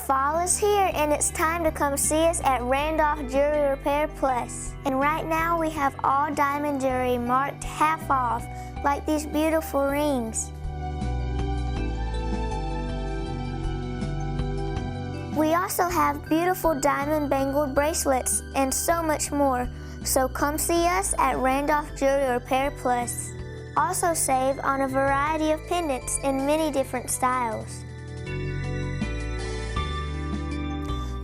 Fall is here and it's time to come see us at Randolph Jewelry Repair Plus. And right now we have all diamond jewelry marked half off, like these beautiful rings. We also have beautiful diamond bangled bracelets and so much more. So come see us at Randolph Jewelry Repair Plus. Also save on a variety of pendants in many different styles.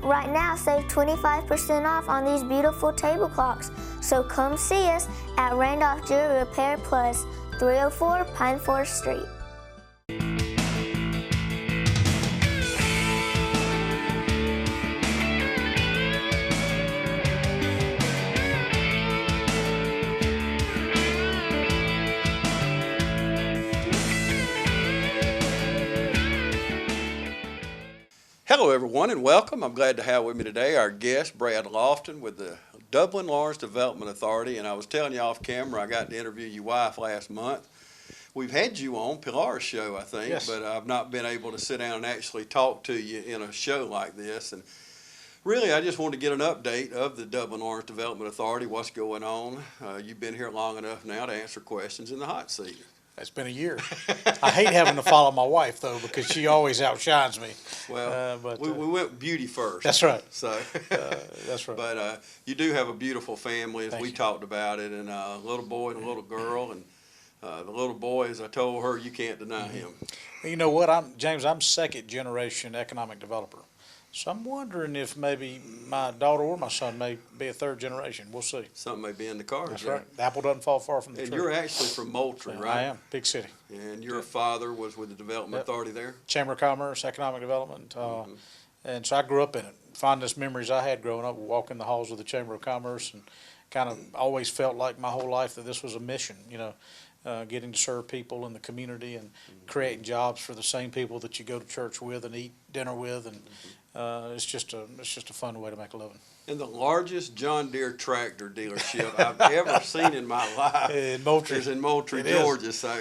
Right now, save 25% off on these beautiful table clocks. So come see us at Randolph Jewelry Repair Plus, 304 Pine Forest Street. Hello everyone and welcome. I'm glad to have with me today our guest Brad Lofton with the Dublin Lawrence Development Authority, and I was telling you off camera I got to interview your wife last month. We've had you on Pilar's show, I think, yes, but I've not been able to sit down and actually talk to you in a show like this. And really I just wanted to get an update of the Dublin Lawrence Development Authority, what's going on. You've been here long enough now to answer questions in the hot seat. It's been a year. I hate having to follow my wife, though, because she always outshines me. Well, we went beauty first. That's right. So, that's right. But you do have a beautiful family, as Thank we you. talked about it, and a little boy and a little girl. And the little boy, as I told her, you can't deny him. You know what, James, I'm second generation economic developer. So I'm wondering if maybe my daughter or my son may be a third generation. We'll see. Something may be in the cards. That's there. right. The apple doesn't fall far from the And tree. you're actually from Moultrie, right? I am. Big city. And your father was with the Development Authority there? Chamber of Commerce, Economic Development. And so I grew up in it. Fondest memories I had growing up, walking the halls of the Chamber of Commerce, and kind of always felt like my whole life that this was a mission, you know, getting to serve people in the community and creating jobs for the same people that you go to church with and eat dinner with, and it's just a fun way to make a living. And the largest John Deere tractor dealership I've ever seen in my life In Moultrie. is in Moultrie, It is. Georgia. So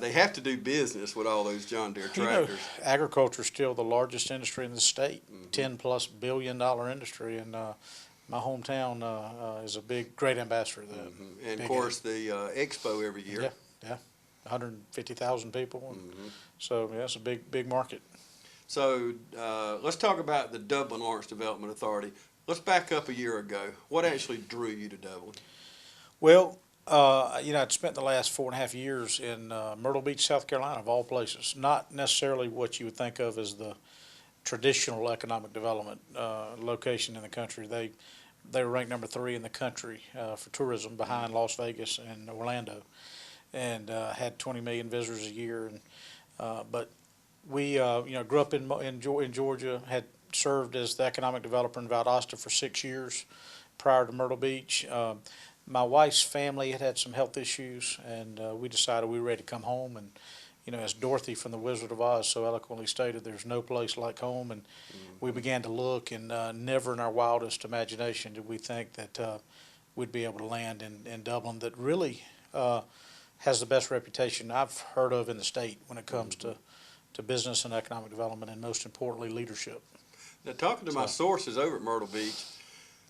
they have to do business with all those John Deere tractors. You know, agriculture is still the largest industry in the state, $10+ billion industry, and my hometown is a great ambassador of that. And of course, the expo every year. Yeah, 150,000 people. So yeah, it's a big market. So let's talk about the Dublin Lawrence Development Authority. Let's back up a year ago. What actually drew you to Dublin? Well, you know, I'd spent the last 4.5 years in Myrtle Beach, South Carolina, of all places. Not necessarily what you would think of as the traditional economic development location in the country. They were ranked number 3 in the country for tourism, behind Las Vegas and Orlando, and had 20 million visitors a year. And but we you know, grew up in Georgia, had served as the economic developer in Valdosta for 6 years prior to Myrtle Beach. My wife's family had some health issues, and we decided we were ready to come home. And you know, as Dorothy from The Wizard of Oz so eloquently stated, there's no place like home. And we began to look, and never in our wildest imagination did we think that we'd be able to land in Dublin, that really has the best reputation I've heard of in the state when it comes to business and economic development, and most importantly, leadership. Now, talking to my sources over at Myrtle Beach,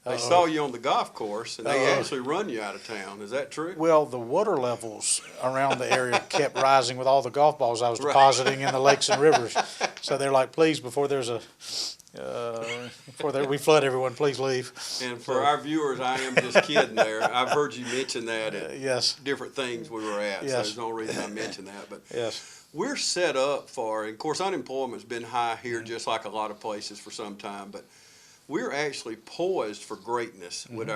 they saw you on the golf course, and they actually run you out of town. Is that true? Well, the water levels around the area kept rising with all the golf balls I was depositing in the lakes and rivers. So they're like, please, before we flood everyone, please leave. And for our viewers, I am just kidding there. I've heard you mention that at yes, different things we were at, so there's no reason I mentioned that. But yes, we're set up for, and of course, unemployment's been high here just like a lot of places for some time, but we're actually poised for greatness with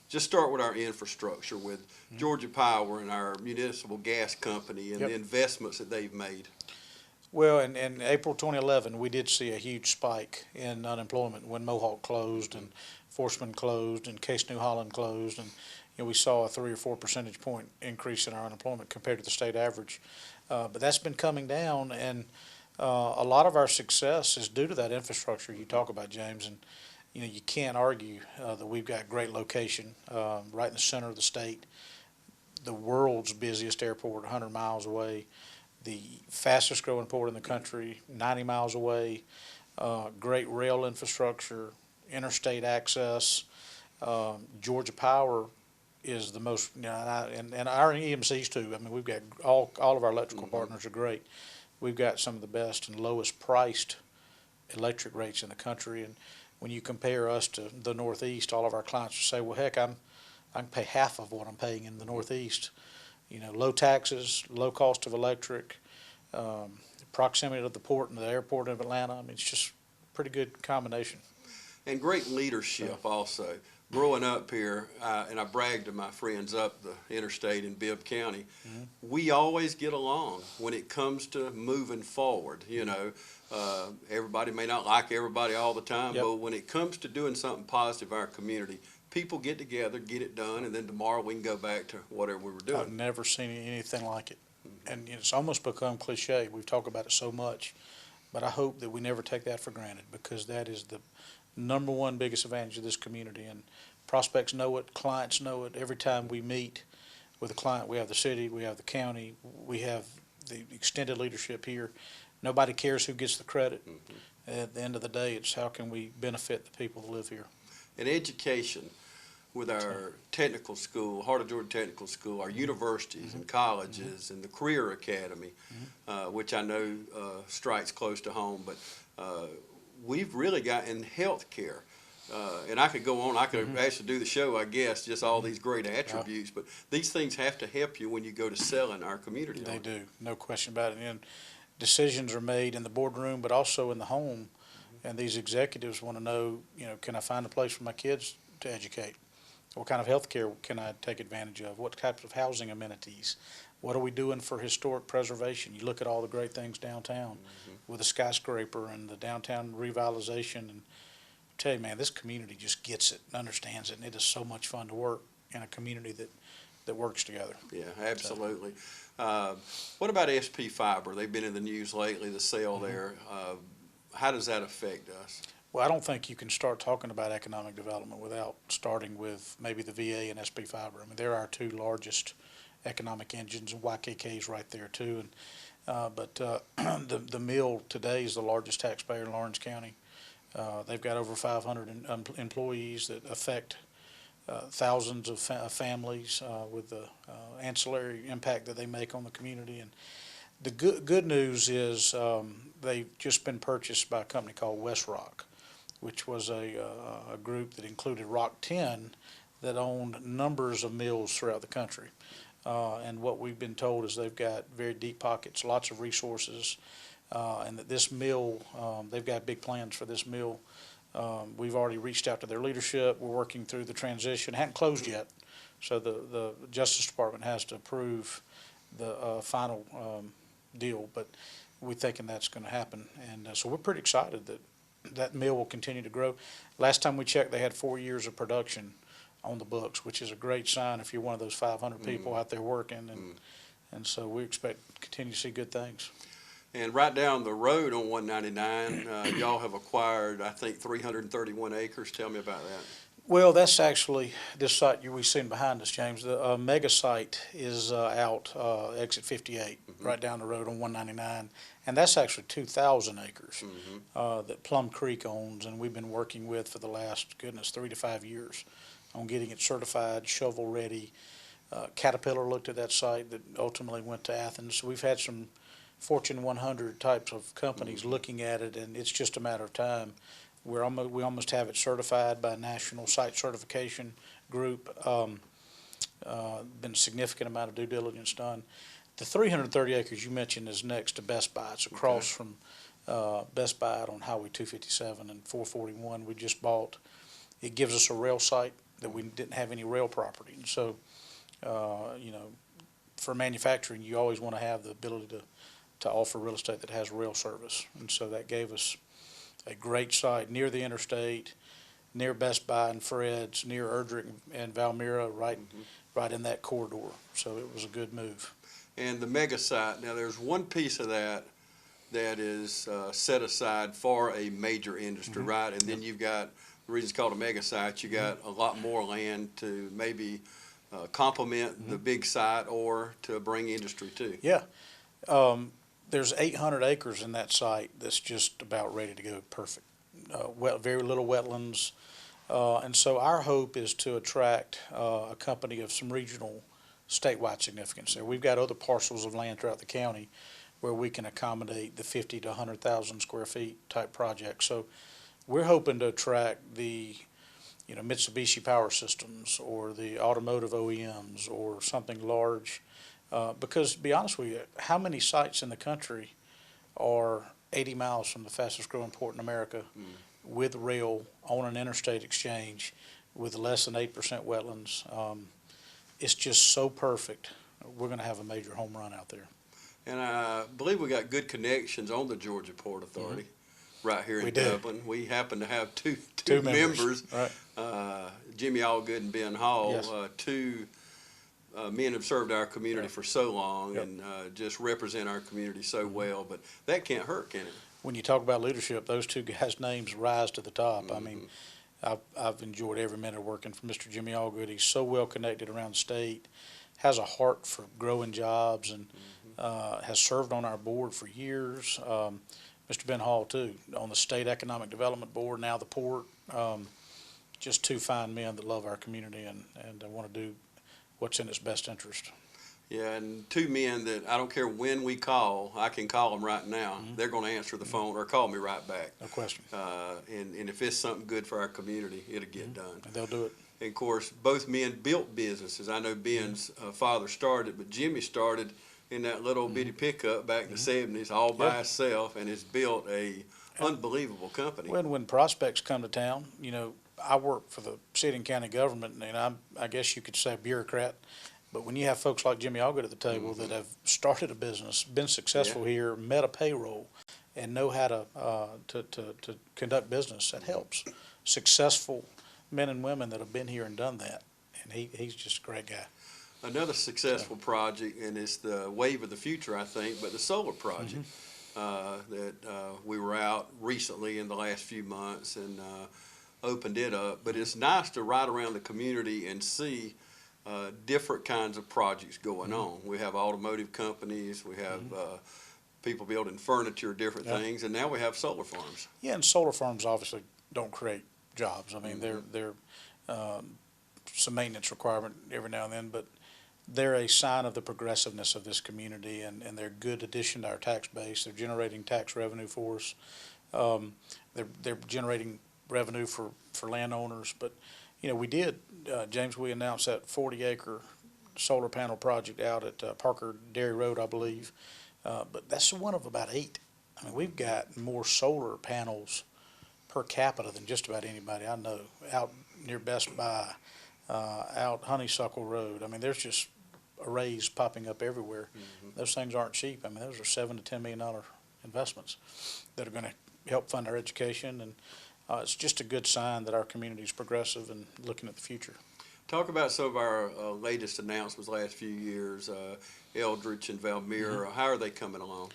just start with our infrastructure, with Georgia Power and our municipal gas company and the investments that they've made. Well, in April 2011, we did see a huge spike in unemployment when Mohawk closed and Forsman closed and Case New Holland closed, and you know, we saw a 3 or 4 percentage point increase in our unemployment compared to the state average. But that's been coming down, and a lot of our success is due to that infrastructure you talk about, James. And you know, you can't argue that we've got great location right in the center of the state, the world's busiest airport, 100 miles away, the fastest growing port in the country, 90 miles away, great rail infrastructure, interstate access. Georgia Power is the most, you know, and our EMCs too. I mean, we've got all of our electrical partners are great. We've got some of the best and lowest priced electric rates in the country. And when you compare us to the Northeast, all of our clients will say, well, heck, I can pay half of what I'm paying in the Northeast. You know, low taxes, low cost of electric, proximity to the port and the airport of Atlanta. I mean, it's just a pretty good combination. And great leadership also. Growing up here, and I bragged to my friends up the interstate in Bibb County, we always get along when it comes to moving forward. You know, everybody may not like everybody all the time, but when it comes to doing something positive in our community, people get together, get it done, and then tomorrow we can go back to whatever we were doing. I've never seen anything like it. And it's almost become cliche. We've talked about it so much, but I hope that we never take that for granted, because that is the number one biggest advantage of this community. And prospects know it, clients know it. Every time we meet with a client, we have the city, we have the county, we have the extended leadership here. Nobody cares who gets the credit. At the end of the day, it's how can we benefit the people that live here. And education, with our technical school, Heart of Georgia Technical School, our universities and colleges and the Career Academy, which I know strikes close to home, but we've really got in healthcare. And I could go on, I could actually do the show, I guess, just all these great attributes, but these things have to help you when you go to sell in our community. They do, no question about it. And decisions are made in the boardroom, but also in the home. And these executives want to know, you know, can I find a place for my kids to educate? What kind of health care can I take advantage of? What types of housing amenities? What are we doing for historic preservation? You look at all the great things downtown with the skyscraper and the downtown revitalization. And I tell you, man, this community just gets it and understands it. And it is so much fun to work in a community that works together. Yeah, absolutely. What about SP Fiber? They've been in the news lately, the sale there. How does that affect us? Well, I don't think you can start talking about economic development without starting with maybe the VA and SP Fiber. I mean, they're our two largest economic engines, and YKK's right there too. And but the mill today is the largest taxpayer in Lawrence County. They've got over 500 employees that affect thousands of families with the ancillary impact that they make on the community. And the good news is they've just been purchased by a company called West Rock, which was a group that included Rock 10 that owned numbers of mills throughout the country. And what we've been told is they've got very deep pockets, lots of resources, and that this mill, they've got big plans for this mill. We've already reached out to their leadership. We're working through the transition. It hadn't closed yet, so the Justice Department has to approve the final deal, but we're thinking that's going to happen. And so we're pretty excited that mill will continue to grow. Last time we checked, they had 4 years of production on the books, which is a great sign if you're one of those 500 people out there working. And so we expect to continue to see good things. And right down the road on 199, y'all have acquired, I think, 331 acres. Tell me about that. Well, that's actually this site we've seen behind us, James. The mega site is out exit 58, right down the road on 199, and that's actually 2,000 acres that Plum Creek owns, and we've been working with for the last 3 to 5 years on getting it certified, shovel ready. Caterpillar looked at that site that ultimately went to Athens. So we've had some Fortune 100 types of companies looking at it, and it's just a matter of time. We almost have it certified by a national site certification group. Been a significant amount of due diligence done. The 330 acres you mentioned is next to Best Buy. It's across from Best Buy on Highway 257 and 441 we just bought. It gives us a rail site that we didn't have any rail property. And so, you know, for manufacturing, you always want to have the ability to offer real estate that has rail service. And so that gave us a great site near the interstate, near Best Buy and Fred's, near Erdrich and Valmira, right in that corridor. So it was a good move. And the mega site, now there's one piece of that is set aside for a major industry, right? And then you've got, the reason it's called a mega site, you got a lot more land to maybe complement the big site or to bring industry too. Yeah. there's 800 acres in that site that's just about ready to go perfect. Very little wetlands. And so our hope is to attract a company of some regional statewide significance there. We've got other parcels of land throughout the county where we can accommodate the 50 to 100,000 square feet type project. So we're hoping to attract the Mitsubishi Power Systems or the automotive OEMs or something large. Because to be honest with you, how many sites in the country are 80 miles from the fastest growing port in America with rail on an interstate exchange with less than 8% wetlands? It's just so perfect. We're going to have a major home run out there. And I believe we got good connections on the Georgia Port Authority right here in Dublin. We happen to have two members, right. Jimmy Allgood and Ben Hall, Yes. two men have served our community for so long and just represent our community so well. But that can't hurt, can it? When you talk about leadership, those two guys' names rise to the top. I mean, I've enjoyed every minute of working for Mr. Jimmy Allgood. He's so well connected around the state, has a heart for growing jobs, and has served on our board for years. Mr. Ben Hall, too, on the State Economic Development Board, now the port. Just two fine men that love our community and want to do what's in its best interest. Yeah, and two men that I don't care when we call, I can call them right now. They're going to answer the phone or call me right back. No question. And if it's something good for our community, it'll get done. And they'll do it. And of course, both men built businesses. I know Ben's father started, but Jimmy started in that little bitty pickup back in the 70s all by himself and has built a unbelievable company. When prospects come to town, I work for the city and county government, and I guess you could say bureaucrat. But when you have folks like Jimmy Allgood at the table that have started a business, been successful here, met a payroll, and know how to conduct business, that helps. Successful men and women that have been here and done that, and he's just a great guy. Another successful project, and it's the wave of the future, I think, but the solar project that we were out recently in the last few months and opened it up. But it's nice to ride around the community and see different kinds of projects going on. We have automotive companies, we have people building furniture, different things, and now we have solar farms. Yeah, and solar farms obviously don't create jobs. I mean, they're some maintenance requirement every now and then, but they're a sign of the progressiveness of this community, and they're a good addition to our tax base. They're generating tax revenue for us. They're generating revenue for landowners, but we did, James, we announced that 40-acre solar panel project out at Parker Dairy Road, I believe. But that's one of about 8. I mean, we've got more solar panels per capita than just about anybody I know. Out near Best Buy, out Honeysuckle Road. I mean, there's just arrays popping up everywhere. Those things aren't cheap. I mean, those are $7 to $10 million investments that are going to help fund our education, and it's just a good sign that our community is progressive and looking at the future. Talk about some of our latest announcements last few years, Eldridge and Valmira. How are they coming along?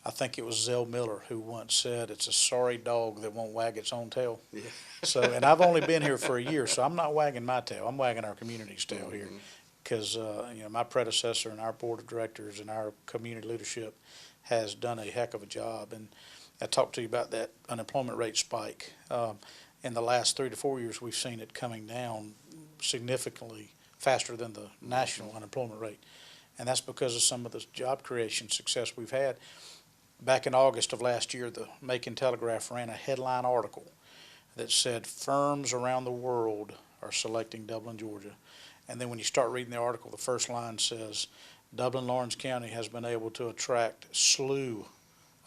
I think it was Zell Miller who once said, "It's a sorry dog that won't wag its own tail." Yeah. So, and I've only been here for a year, so I'm not wagging my tail. I'm wagging our community's tail here, because my predecessor and our board of directors and our community leadership has done a heck of a job. And I talked to you about that unemployment rate spike. In the last 3 to 4 years, we've seen it coming down significantly faster than the national unemployment rate. And that's because of some of the job creation success we've had. Back in August of last year, the Macon Telegraph ran a headline article that said firms around the world are selecting Dublin, Georgia. And then when you start reading the article, the first line says, Dublin-Lawrence County has been able to attract a slew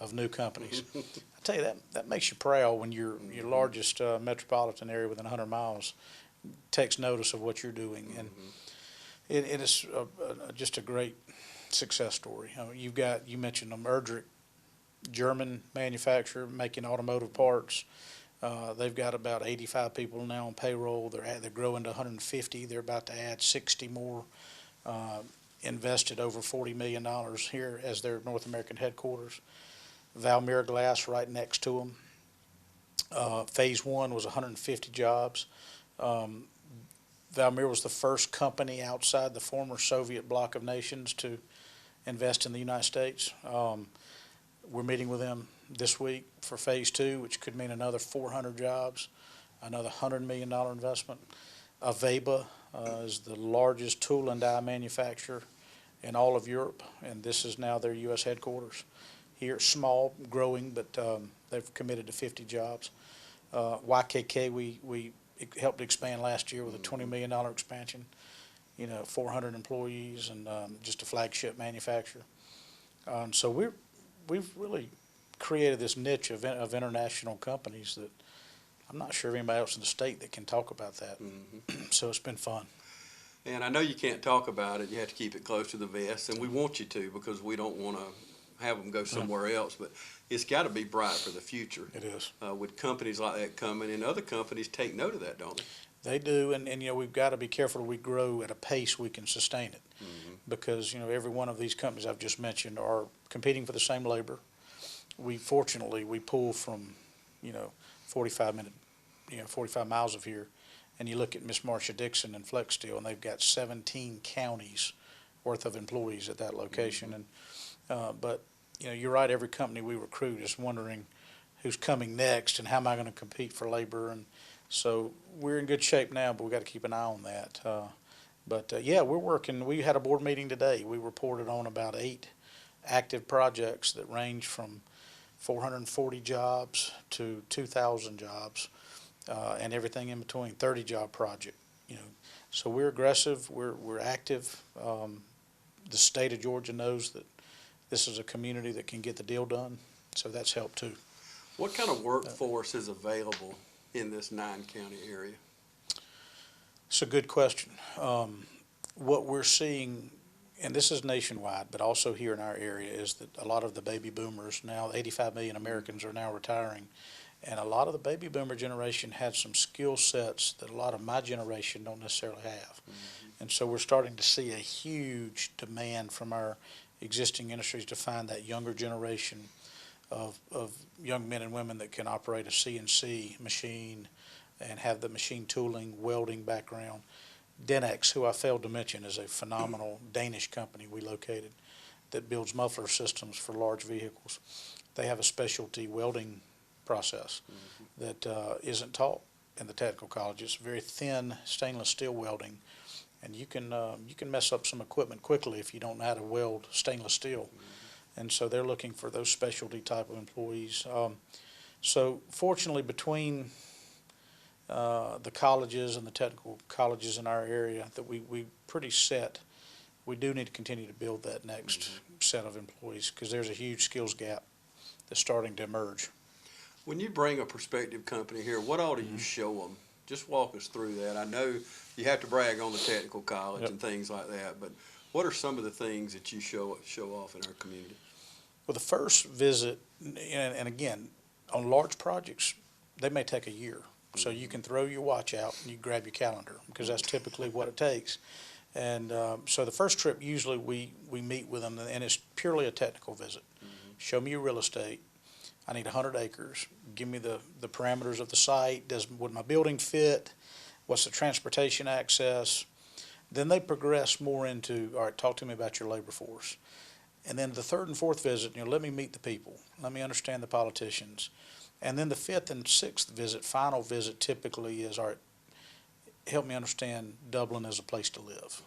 of new companies. I tell you, that makes you proud when your largest metropolitan area within 100 miles takes notice of what you're doing. And it is just a great success story. You mentioned them, Erdrich, German manufacturer making automotive parts. They've got about 85 people now on payroll. They're growing to 150. They're about to add 60 more. Invested over $40 million here as their North American headquarters. Valmira Glass right next to them. Phase 1 was 150 jobs. Valmira was the first company outside the former Soviet bloc of nations to invest in the United States. We're meeting with them this week for phase 2, which could mean another 400 jobs, another $100 million investment. Aveba is the largest tool and die manufacturer in all of Europe, and this is now their U.S. headquarters. Here, small, growing, but they've committed to 50 jobs. YKK, we helped expand last year with a $20 million expansion, 400 employees, and just a flagship manufacturer. So we've really created this niche of international companies that I'm not sure of anybody else in the state that can talk about that. So it's been fun. And I know you can't talk about it. You have to keep it close to the vest, and we want you to because we don't want to have them go somewhere else. But it's got to be bright for the future. It is. With companies like that coming, and other companies take note of that, don't they? They do, and we've got to be careful we grow at a pace we can sustain it. Because, every one of these companies I've just mentioned are competing for the same labor. Fortunately, we pull from, 45 miles of here, and you look at Miss Marcia Dixon and Flex Steel, and they've got 17 counties worth of employees at that location. And but you're right. Every company we recruit is wondering who's coming next and how am I going to compete for labor. And so we're in good shape now, but we got to keep an eye on that. Yeah, we're working. We had a board meeting today. We reported on about 8 active projects that range from 440 jobs to 2,000 jobs, and everything in between. 30-job project. So we're aggressive. We're active. The state of Georgia knows that this is a community that can get the deal done, so that's helped too. What kind of workforce is available in this 9-county area? It's a good question. What we're seeing, and this is nationwide, but also here in our area, is that a lot of the baby boomers, now 85 million Americans are now retiring, and a lot of the baby boomer generation had some skill sets that a lot of my generation don't necessarily have. And so we're starting to see a huge demand from our existing industries to find that younger generation of young men and women that can operate a CNC machine and have the machine tooling, welding background. Denex, who I failed to mention, is a phenomenal Danish company we located that builds muffler systems for large vehicles. They have a specialty welding process that isn't taught in the technical colleges. Very thin stainless steel welding, and you can mess up some equipment quickly if you don't know how to weld stainless steel. And so they're looking for those specialty type of employees. So fortunately, between the colleges and the technical colleges in our area, that we pretty set. We do need to continue to build that next set of employees because there's a huge skills gap that's starting to emerge. When you bring a prospective company here, what all do you show them? Just walk us through that. I know you have to brag on the technical college and things like that, but what are some of the things that you show off in our community? Well, the first visit, and again, on large projects, they may take a year. So you can throw your watch out and you grab your calendar because that's typically what it takes. And so the first trip, usually we meet with them, and it's purely a technical visit. Show me your real estate. I need 100 acres. Give me the parameters of the site. Would my building fit? What's the transportation access? Then they progress more into, all right, talk to me about your labor force. And then the third and fourth visit, let me meet the people. Let me understand the politicians. And then the fifth and sixth visit, final visit, typically is, all right, help me understand Dublin as a place to live.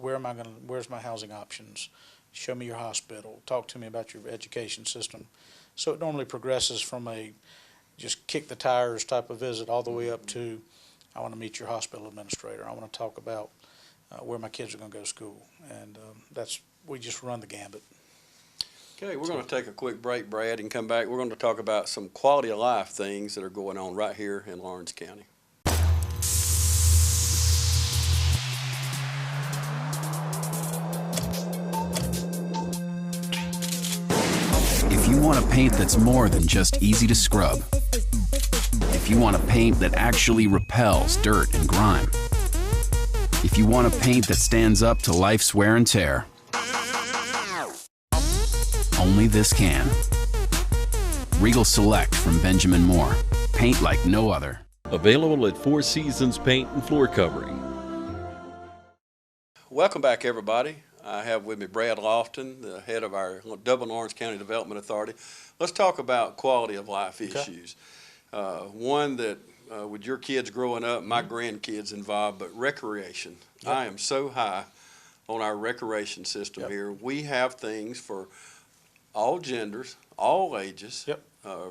Where's my housing options? Show me your hospital. Talk to me about your education system. So it normally progresses from a just kick the tires type of visit all the way up to, I want to meet your hospital administrator. I want to talk about where my kids are going to go to school. And we just run the gambit. Okay, we're going to take a quick break, Brad, and come back. We're going to talk about some quality of life things that are going on right here in Lawrence County. If you want a paint that's more than just easy to scrub, if you want a paint that actually repels dirt and grime, if you want a paint that stands up to life's wear and tear, only this can. Regal Select from Benjamin Moore. Paint like no other. Available at Four Seasons Paint and Floor Covering. Welcome back, everybody. I have with me Brad Lofton, the head of our Dublin Orange County Development Authority. Let's talk about quality of life issues. One that with your kids growing up, my grandkids involved, but recreation. Yep. I am so high on our recreation system here. We have things for all genders, all ages,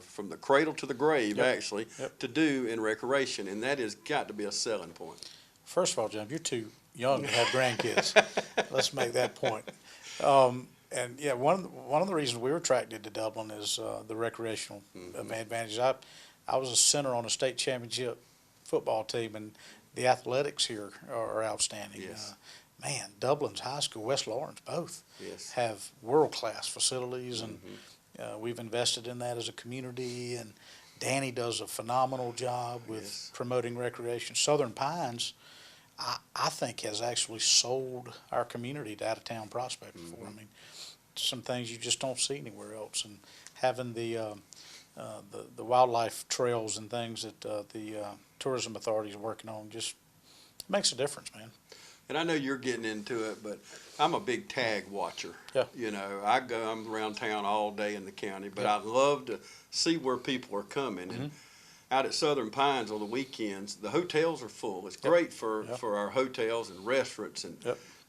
from the cradle to the grave, actually, to do in recreation, and that has got to be a selling point. First of all, Jim, you're too young to have grandkids. Let's make that point. And yeah, one of the reasons we were attracted to Dublin is the recreational advantages. I was a center on a state championship football team, and the athletics here are outstanding. Yes. Man, Dublin's high school, West Lawrence, both have world-class facilities, and we've invested in that as a community, and Danny does a phenomenal job with promoting recreation. Southern Pines, I think, has actually sold our community to out-of-town prospects before. I mean, some things you just don't see anywhere else, and having the wildlife trails and things that the tourism authority is working on just makes a difference, man. And I know you're getting into it, but I'm a big tag watcher. Yeah. You know, I'm around town all day in the county, but I love to see where people are coming. And out at Southern Pines on the weekends, the hotels are full. It's great for our hotels and restaurants,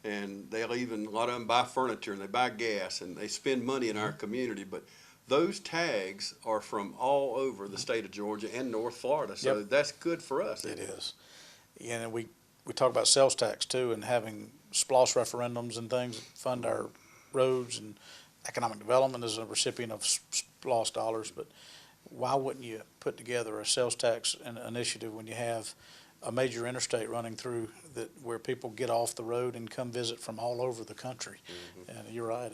and they'll even, a lot of them buy furniture and they buy gas and they spend money in our community. But those tags are from all over the state of Georgia and North Florida, so that's good for us. It is. And we talk about sales tax too, and having SPLOST referendums and things that fund our roads, and economic development is a recipient of SPLOST dollars. But why wouldn't you put together a sales tax initiative when you have a major interstate running through that where people get off the road and come visit from all over the country? And you're right.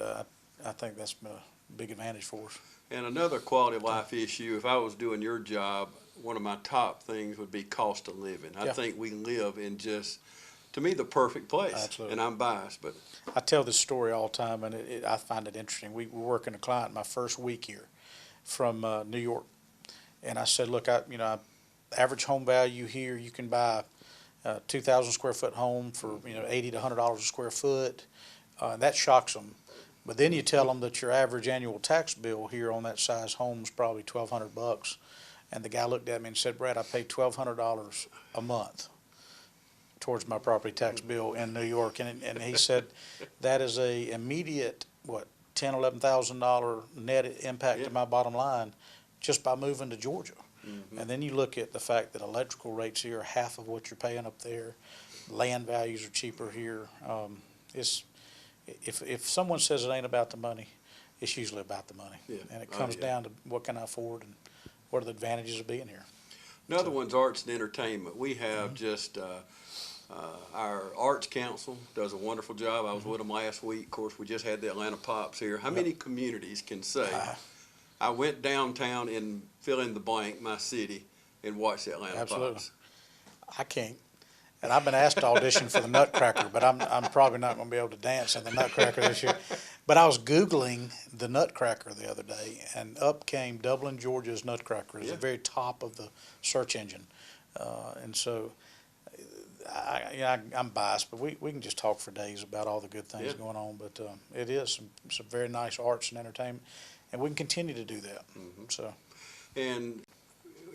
I think that's been a big advantage for us. And another quality of life issue, if I was doing your job, one of my top things would be cost of living. I think we live in just, to me, the perfect place. Absolutely. And I'm biased, but I tell this story all the time, and I find it interesting. We were working a client my first week here from New York, and I said, look, average home value here, you can buy a 2,000 square foot home for $80 to $100 a square foot. That shocks them. But then you tell them that your average annual tax bill here on that size home is probably $1,200. And the guy looked at me and said, Brad, I pay $1,200 a month towards my property tax bill in New York. And he said that is a immediate, $10,000, $11,000 net impact to my bottom line just by moving to Georgia. And then you look at the fact that electrical rates here are half of what you're paying up there. Land values are cheaper here. If someone says it ain't about the money, it's usually about the money. And it comes down to what can I afford and what are the advantages of being here. Another one's arts and entertainment. We have just our arts council does a wonderful job. I was with them last week. Of course, we just had the Atlanta Pops here. How many communities can say, I went downtown in fill in the blank, my city, and watched the Atlanta Pops? I can't. And I've been asked to audition for the Nutcracker, but I'm probably not going to be able to dance in the Nutcracker this year. But I was Googling the Nutcracker the other day, and up came Dublin, Georgia's Nutcracker as the very top of the search engine. And so I'm biased, but we can just talk for days about all the good things going on. But it is some very nice arts and entertainment, and we can continue to do that. So. And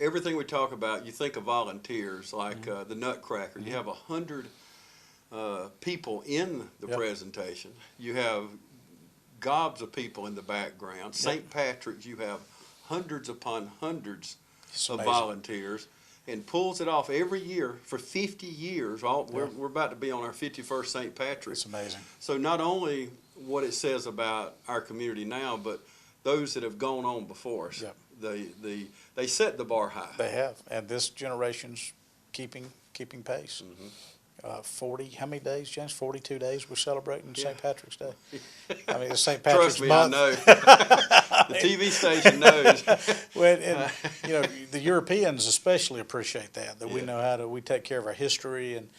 everything we talk about, you think of volunteers like the Nutcracker. You have 100 people in the presentation. You have gobs of people in the background. St. Patrick's, you have hundreds upon hundreds of volunteers, and pulls it off every year for 50 years. We're about to be on our 51st St. Patrick's. It's amazing. So not only what it says about our community now, but those that have gone on before us. They set the bar high. They have, and this generation's keeping pace. 40, how many days, James? 42 days we're celebrating St. Patrick's Day. I mean, it's St. Patrick's Trust me, month. I know. The TV station knows. Well, and, the Europeans especially appreciate that we know we take care of our history. And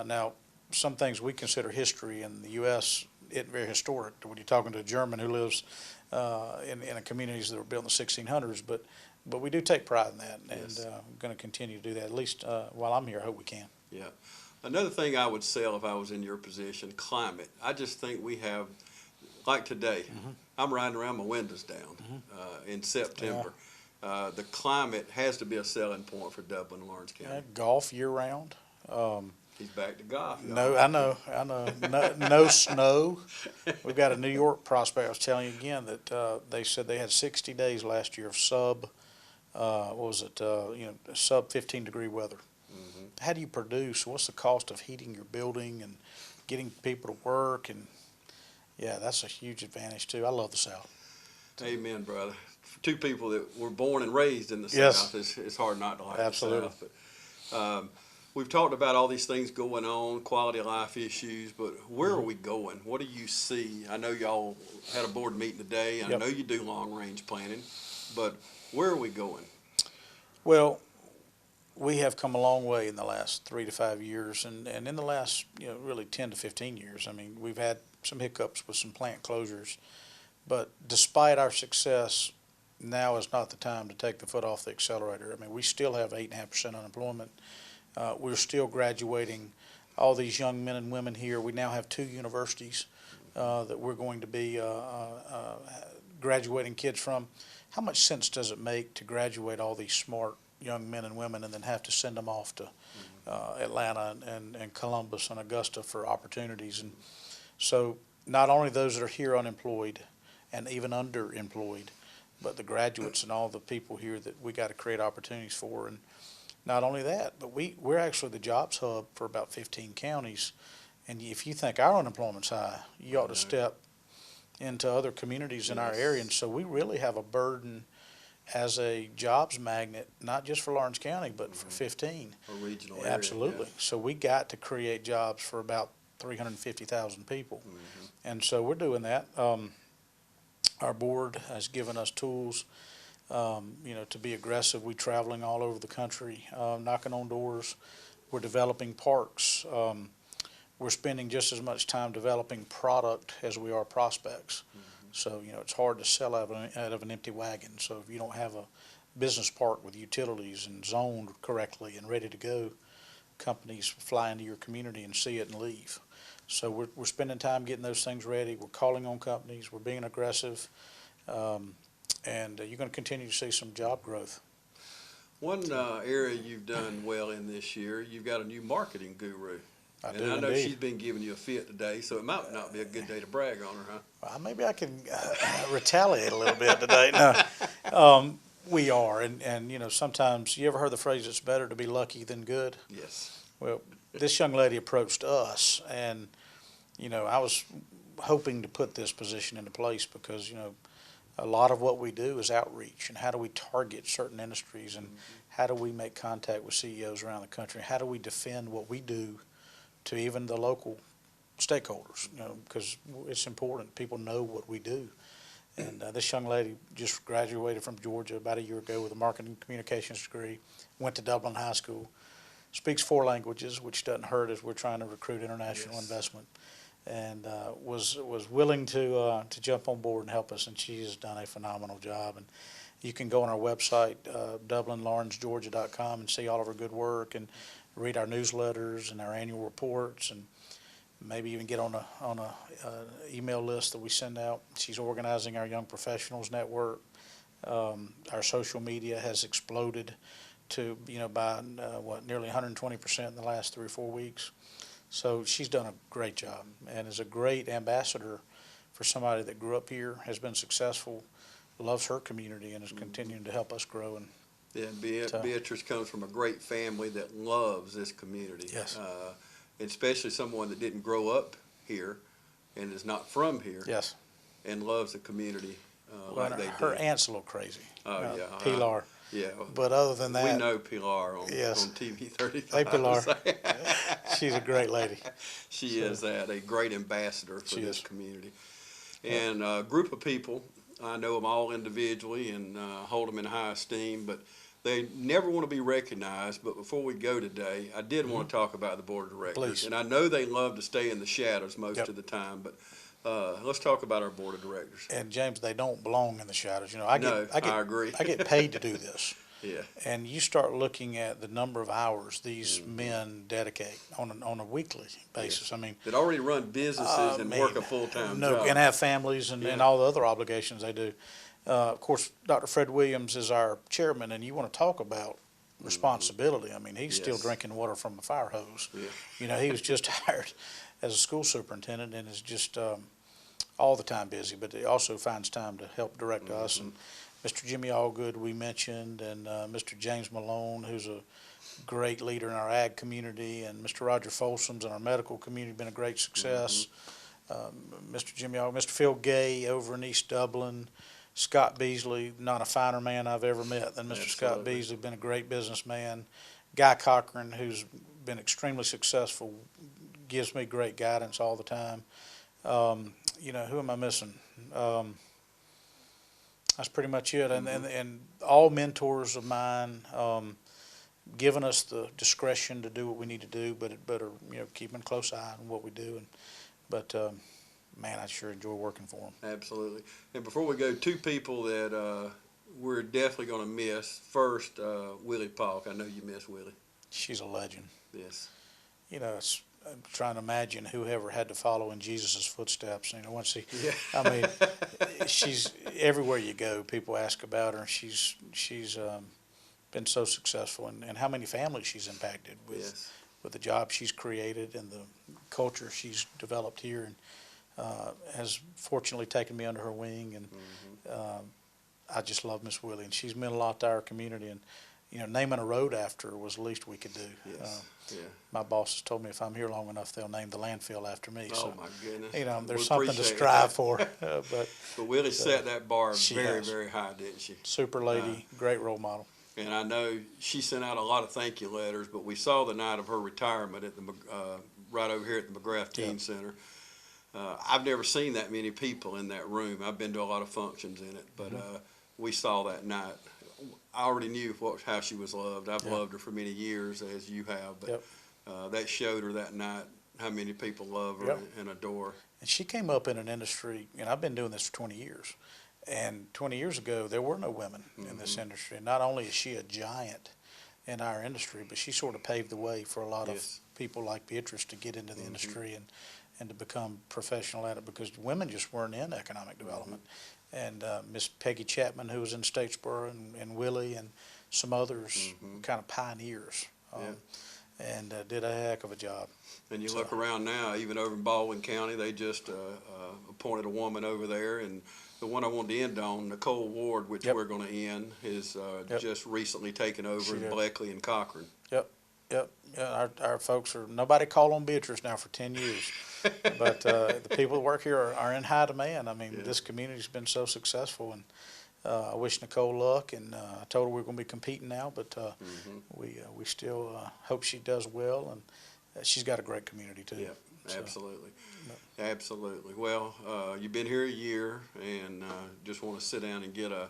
now, some things we consider history in the U.S. isn't very historic. When you're talking to a German who lives in communities that were built in the 1600s, but we do take pride in that, and I'm going to continue to do that, at least while I'm here. I hope we can. Yeah. Another thing I would sell if I was in your position, climate. I just think we have, like today, I'm riding around my windows down in September. The climate has to be a selling point for Dublin and Lawrence County. Golf year round. He's back to golf. No, I know. No snow. We've got a New York prospect. I was telling you again that they said they had 60 days last year of sub 15-degree weather. How do you produce? What's the cost of heating your building and getting people to work? And yeah, that's a huge advantage too. I love the South. Amen, brother. For two people that were born and raised in the Yes. South, it's hard not to like Absolutely. the South. But, we've talked about all these things going on, quality of life issues, but where are we going? What do you see? I know y'all had a board meeting today. I know you do long-range planning, but where are we going? Well, we have come a long way in the last 3 to 5 years, and in the last, really 10 to 15 years. I mean, we've had some hiccups with some plant closures, but despite our success, now is not the time to take the foot off the accelerator. I mean, we still have 8.5% unemployment. We're still graduating all these young men and women here. We now have 2 universities that we're going to be graduating kids from. How much sense does it make to graduate all these smart young men and women and then have to send them off to Atlanta and Columbus and Augusta for opportunities? And so not only those that are here unemployed and even underemployed, but the graduates and all the people here that we got to create opportunities for. And not only that, but we're actually the jobs hub for about 15 counties. And if you think our unemployment's high, you ought to step into other communities in our area. And so we really have a burden as a jobs magnet, not just for Lawrence County, but for 15. A regional area. Absolutely. Yeah. So we got to create jobs for about 350,000 people. And so we're doing that. Our board has given us tools, to be aggressive. We're traveling all over the country, knocking on doors. We're developing parks. We're spending just as much time developing product as we are prospects. So, it's hard to sell out of an empty wagon. So if you don't have a business park with utilities and zoned correctly and ready to go, companies fly into your community and see it and leave. So we're spending time getting those things ready. We're calling on companies. We're being aggressive. And you're going to continue to see some job growth. One area you've done well in this year, you've got a new marketing guru. I And I know indeed. she's been giving you a fit today, so it might not be a good day to brag on her, huh? Well, maybe I can retaliate a little bit today. No, we are. And sometimes, you ever heard the phrase, it's better to be lucky than good? Yes. Well, this young lady approached us, and, I was hoping to put this position into place because, a lot of what we do is outreach, and how do we target certain industries, and how do we make contact with CEOs around the country? How do we defend what we do to even the local stakeholders, because it's important people know what we do. And this young lady just graduated from Georgia about a year ago with a marketing communications degree, went to Dublin High School, speaks 4 languages, which doesn't hurt as we're trying to recruit international investment, and was willing to jump on board and help us, and she has done a phenomenal job. And you can go on our website, DublinLawrenceGeorgia.com, and see all of her good work and read our newsletters and our annual reports, and maybe even get on a email list that we send out. She's organizing our Young Professionals Network. Our social media has exploded to, by nearly 120% in the last 3 or 4 weeks. So she's done a great job and is a great ambassador for somebody that grew up here, has been successful, loves her community, and is continuing to help us grow. And Beatrice comes from a great family that loves this community. Yes. Especially someone that didn't grow up here and is not from here. Yes. And loves the community like they do. Her aunt's a little crazy. Oh, yeah. Pilar. Yeah. But other than that, we know Pilar on TV 35. Hey, Pilar. She's a great lady. She is a great ambassador for this community. And a group of people, I know them all individually and hold them in high esteem, but they never want to be recognized. But before we go today, I did want to talk about the board of directors. Please. And I know they love to stay in the shadows most of the time, but let's talk about our board of directors. And James, they don't belong in the shadows. I agree. I get paid to do this. Yeah. And you start looking at the number of hours these men dedicate on a weekly basis. I mean, That already run businesses and work a full-time job. and have families and all the other obligations they do. Of course, Dr. Fred Williams is our chairman, and you want to talk about responsibility. I mean, he's still drinking water from a fire hose. Yeah. You know, he was just hired as a school superintendent and is just all the time busy, but he also finds time to help direct us. And Mr. Jimmy Allgood we mentioned, and Mr. James Malone, who's a great leader in our ag community, and Mr. Roger Folsom's in our medical community, been a great success. Mr. Jimmy Allgood, Mr. Phil Gay over in East Dublin, Scott Beasley, not a finer man I've ever met than Mr. Scott Beasley, been a great businessman. Guy Cochran, who's been extremely successful, gives me great guidance all the time. You know, who am I missing? That's pretty much it. And all mentors of mine, giving us the discretion to do what we need to do, but are, you know, keeping a close eye on what we do. But man, I sure enjoy working for them. Absolutely. And before we go, two people that we're definitely going to miss. First, Willie Polk. I know you miss Willie. She's a legend. Yes. You know, I'm trying to imagine whoever had to follow in Jesus' footsteps. You know, once he, Yeah. I mean, she's everywhere you go. People ask about her. She's been so successful, and how many families she's impacted with the job she's created and the culture she's developed here, and has fortunately taken me under her wing. And I just love Miss Willie, and she's meant a lot to our community. And you know, naming a road after her was the least we could do. Yes. My boss has told me if I'm here long enough, they'll name the landfill after me. Oh, so, my goodness. you know, there's We something to appreciate strive that. for. But Willie set that bar she very, has. very high, didn't she? super lady, great role model. And I know she sent out a lot of thank you letters, but we saw the night of her retirement at the right over here at the McGrath Teen Center. I've never seen that many people in that room. I've been to a lot of functions in it, but we saw that night. I already knew how she was loved. I've loved her for many years, as you have, but that showed her that night how many people love her and adore. And she came up in an industry, and I've been doing this for 20 years. And 20 years ago, there were no women in this industry. And not only is she a giant in our industry, but she sort of paved the way for a lot of people like Beatrice to get into the industry and to become professional at it, because women just weren't in economic development. And Miss Peggy Chapman, who was in Statesboro, and Willie and some others, kind of pioneers, and did a heck of a job. And you look around now, even over in Baldwin County, they just appointed a woman over there. And the one I wanted to end on, Nicole Ward, which we're going to end, is just recently taken over in Bleckley and Cochran. Yeah, our folks are, nobody called on Beatrice now for 10 years. But the people that work here are in high demand. I mean, this community's been so successful, and I wish Nicole luck, and I told her we're going to be competing now, but we still hope she does well, and she's got a great community too. Yeah, absolutely. Absolutely. Well, you've been here a year, and just want to sit down and get a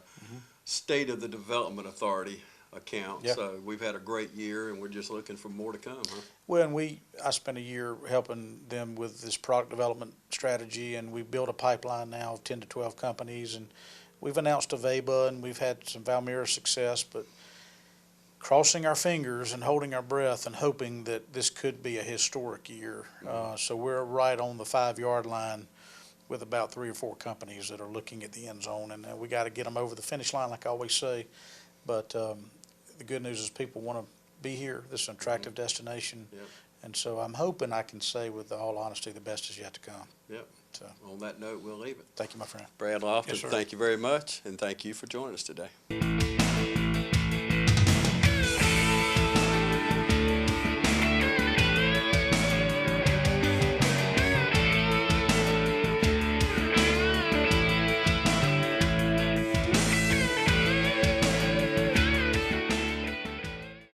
State of the Development Authority account. So we've had a great year, and we're just looking for more to come, huh? Well, and I spent a year helping them with this product development strategy, and we built a pipeline now of 10 to 12 companies, and we've announced Aveba, and we've had some Valmira success, but crossing our fingers and holding our breath and hoping that this could be a historic year. So we're right on the 5-yard line with about 3 or 4 companies that are looking at the end zone, and we got to get them over the finish line, like I always say. But the good news is people want to be here. This is an attractive destination. And so I'm hoping I can say with all honesty the best is yet to come. So On that note, we'll leave it. thank you, my friend. Brad Lofton, Yes, sir. thank you very much, and thank you for joining us today.